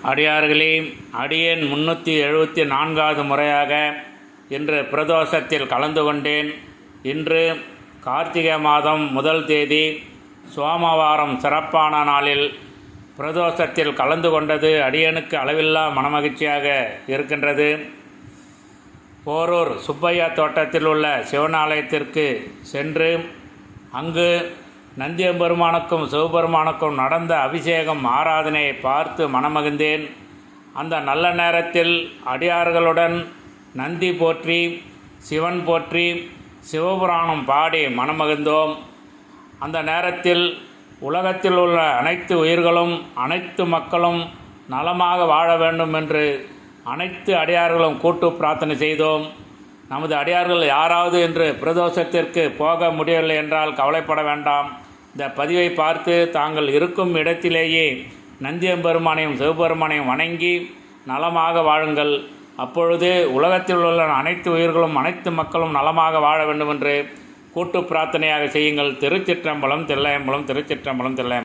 அடியார்களே, அடியேன் 374வது முறையாக இன்று பிரதோஷத்தில் கலந்து கொண்டேன். இன்று கார்த்திகை மாதம் 1 தேதி சோமவாரம் சிறப்பான நாளில் பிரதோஷத்தில் கலந்து கொண்டது அடியேனுக்கு அளவில்லா மனமகிழ்ச்சியாக இருக்கின்றது. போரூர் சுப்பையா தோட்டத்தில் உள்ள சிவனாலயத்திற்கு சென்று அங்கு நந்தியம்பெருமானுக்கும் சிவபெருமானுக்கும் நடந்த அபிஷேகம் ஆராதனையை பார்த்து மனமகிழ்ந்தேன். அந்த நல்ல நேரத்தில் அடியார்களுடன் நந்தி போற்றி, சிவன் போற்றி, சிவபுராணம் பாடி மனமகிழ்ந்தோம். அந்த நேரத்தில் உலகத்தில் உள்ள அனைத்து உயிர்களும் அனைத்து மக்களும் நலமாக வாழ வேண்டும் என்று அனைத்து அடியார்களும் கூட்டு பிரார்த்தனை செய்தோம். நமது அடியார்கள் யாராவது என்று பிரதோஷத்திற்கு போக முடியவில்லை என்றால் கவலைப்பட வேண்டாம். இந்த பதிவை பார்த்து தாங்கள் இருக்கும் இடத்திலேயே நந்தியம்பெருமானையும் சிவபெருமானையும் வணங்கி நலமாக வாழுங்கள். அப்பொழுது உலகத்தில் உள்ள அனைத்து உயிர்களும் அனைத்து மக்களும் நலமாக வாழ வேண்டும் என்று கூட்டு பிரார்த்தனையாக செய்யுங்கள். திருச்சிற்றம்பலம் தில்லையம்பலம், திருச்சிற்றம்பலம் தில்லையம்பலம்.